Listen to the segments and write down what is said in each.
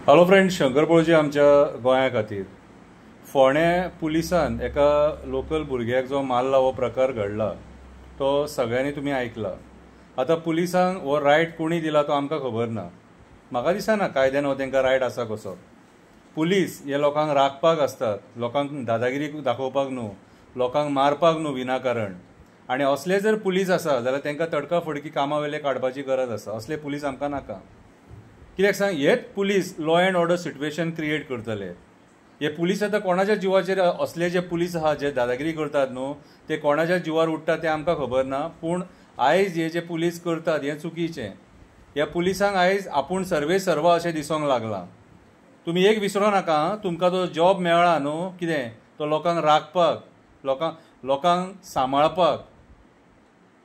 Hello friend, Shankar पळोवची आमच्या गोंया खातीर फोंड्या पुलिसान एका लोकल भुरग्याक जो मारला हो प्रकार घडला तो सगळ्यांनी तुमी आयकला. आतां पुलिसांक हो रायट कोणी दिला तो आमकां खबर ना. म्हाका दिसना कायद्यान हो तांकां रायट आसा कसो. पुलीस हे लोकांक राखपाक असतात, लोकांक दादागिरी दाखोवपाक न्हू, लोकांक मारपाक न्हू विनाकारण. आनी असले जर पुलीस आसा जाल्यार तांकां तडका फडकी कामा वयले काडपाची गरज आसा. असले पुलीस आमकां नाका. कित्याक सांग, हेच police law and order situation create करतले. हे पुलीस आतां कोणाच्या जिवाचेर, असले जे पुलीस आहा जे दादागिरी करतात न्हू ते कोणाच्या जिवार उठतात ते आमकां खबर ना. पूण आयज हे जे पुलीस करतात हें चुकीचें. ह्या पुलिसांक आयज आपूण सर्वे सर्वा अशें दिसोंक लागलां. तुमी एक विसरूं नाका, तुमकां तो जॉब मेळ्ळा न्हू कितें, तो लोकांक राखपाक, लोकांक सांबाळपाक,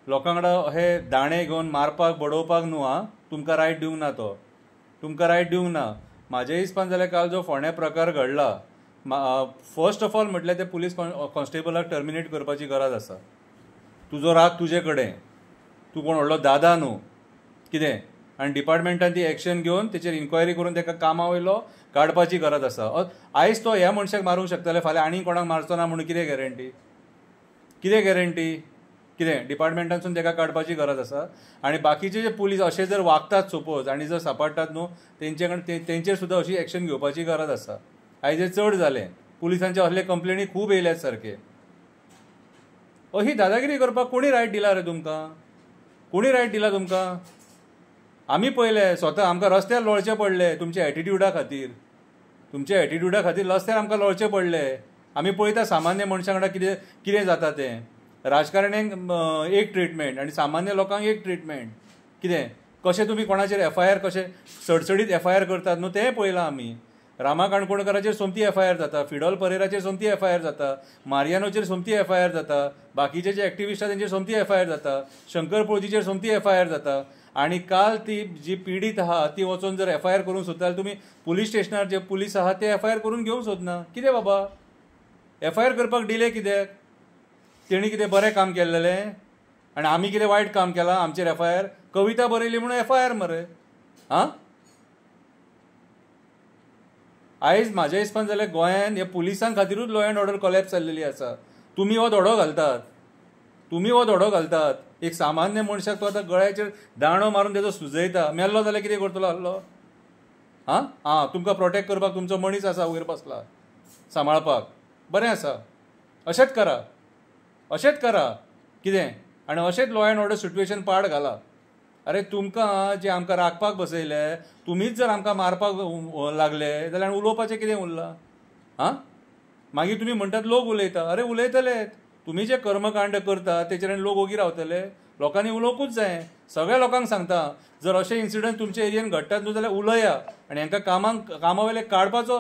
लोकां कडेन अशे दाणे घेवन मारपाक बडोवपाक न्हू. तुमकां रायट दिवंक ना तो. तुमकां रायट दिवंक ना. म्हाज्या हिसपान जाल्यार काल जो फोंड्या प्रकार घडला, फर्स्ट ऑफ ऑल म्हटल्यार ते पुलीस कॉन्स्टेबलाक टर्मिनेट करपाची गरज आसा. तुजो राग तुजे कडेन, तूं कोण व्हडलो दादा न्हू कितें, आनी डिपार्टमेंटान ती एक्शन घेवन तेचेर इन्क्वायरी करून ताका कामा वयलो काडपाची गरज आसा. आयज तो ह्या मनशाक मारूंक शकतले, फाल्यां आनी कोणाक मारचो ना म्हणून कितें गॅरंटी? कितें गॅरंटी? कितें डिपार्टमेंटानसून ताका काडपाची गरज आसा. आनी बाकीचे जे पुलीस अशें जर वागतात सपोज आनी जर सांपडटात न्हू तेंचेर सुद्दां अशी एक्शन घेवपाची गरज आसा. आयज हे चड जालें. पुलिसांचे असले कंप्लेनी खूब येयल्यात सारके. अशी दादागिरी करपाक कोणी रायट दिला रे तुमकां? कोणी रायट दिला तुमकां? आमी पळयले स्वता, आमकां रस्त्यार लोळचे पडले तुमच्या एटिट्यूडा खातीर. तुमच्या एटिट्यूडा खातीर रस्त्यार आमकां लोळचे पडले. आमी पळयता सामान्य मनशां कडेन कितें जाता तें. राजकारण्यांक एक ट्रिटमेंट आनी सामान्य लोकांक एक ट्रिटमेंट. कितें कशें तुमी कोणाचेर FIR कशें सडसडीत FIR करतात न्हू तें पळयलां आमी. रामा काणकोणकाराचेर सोमती FIR जाता, फिडॉल परेराचेर सोमती FIR जाता, मारियानोचेर सोमती FIR जाता, बाकीचे जे एक्टिविस्ट आसा तेंचेर सोमती FIR जाता, शंकर पळोवचीचेर सोमती FIR जाता. आनी काल ती जी पीडित आहा ती वचून जर FIR करूंक सोदता जाल्यार तुमी पुलीस स्टेशनार जे पुलीस आहा ते FIR करून घेवंक सोदना. कितें बाबा FIR करपाक डिले कित्याक? तेणी कितें बरें काम केल्लें आनी आमी कितें वायट काम केलां आमचेर FIR? कविता बरयली म्हणून FIR मरे. आयज म्हाज्या हिसपान जाल्यार गोंयान हे पुलिसां खातीरूच लॉ अँड ऑर्डर कोलॅप्स जाल्लेली आसा. तुमी हो धडो घालतात. तुमी हो धडो घालतात. एक सामान्य मनशाक तो आतां गळ्याचेर दांडो मारून तेजो सुजयता. मेल्लो जाल्यार कितें करतलो आहलो? तुमकां प्रोटेक्ट करपाक तुमचो मनीस आसा वयर बसला सांबाळपाक. बरें आसा, अशेंच करा, अशेंच करा. कितें आनी अशेंच लॉ अँड ऑर्डर सिट्युएशन पाड घाला. अरे तुमकां जे आमकां राखपाक बसयले, तुमीच जर आमकां मारपाक लागले जाल्यार उलोवपाचें कितें उरलां? मागीर तुमी म्हणटात लोक उलयता. अरे उलयतले. तुमी जे कर्मकांड करता तेचेर आनी लोक ओगी रावतले? लोकांनी उलोवंकूच जाय. सगळ्या लोकांक सांगता, जर अशे इन्सिडंट तुमच्या एरियेन घडटात न्हू जाल्यार उलया आनी हांकां कामा वयले काडपाचो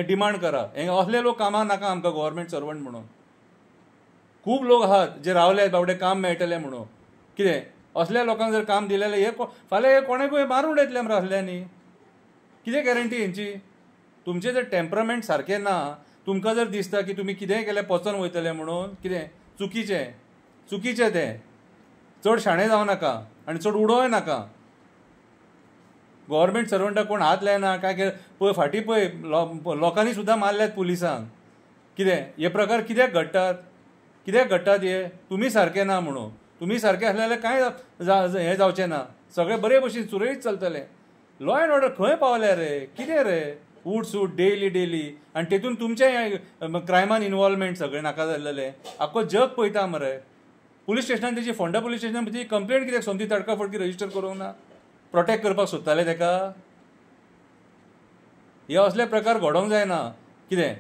डिमांड करा. असले लोक कामाक नाका आमकां गव्हर्मेंट सर्वंट म्हणून. खूब लोक आहात जे रावले बावडे काम मेळटलें म्हणून. कितें असल्या लोकांक जर काम दिलेलें हे फाल्यां हे कोणाकूय मारून उडयतले मरे असल्यांनी. कितें गॅरंटी हेंची? तुमचें जर टेम्परामेंट सारकें ना, तुमकां जर दिसता की तुमी कितेंय केलें पचोन वयतलें म्हणून, कितें चुकीचें तें. चड शाणें जावं नाका आनी चड उडोवय नाका. गव्हर्मेंट सर्वंटाक कोण हात लायना काय पळय फाटीं पळय लोकांनी सुद्दां मारल्यात पुलिसांक. कितें हे प्रकार कित्याक घडटात? कित्याक घडटात हे? तुमी सारके ना म्हणून. तुमी सारके आसले जाल्यार कांय हें जावचें ना. सगळें बरे भशेन सुरळीत चलतलें. लॉ अँड ऑर्डर खंय पावल्या रे? कितें रे उठ सूट डेली आनी तेतून तुमचें क्रायमान इनवॉल्वमेंट सगळें नाका जाल्लेलें. आख्खो जग पळयता मरे. पुलीस स्टेशनान तेजी फोंडा पुलीस स्टेशनान तेजी कंप्लेंट कित्याक सोमती तडका फडकी रजिस्टर करूंक ना? प्रोटेक्ट करपाक सोदताले ताका? हे असले प्रकार घडोवंक जायना. कितें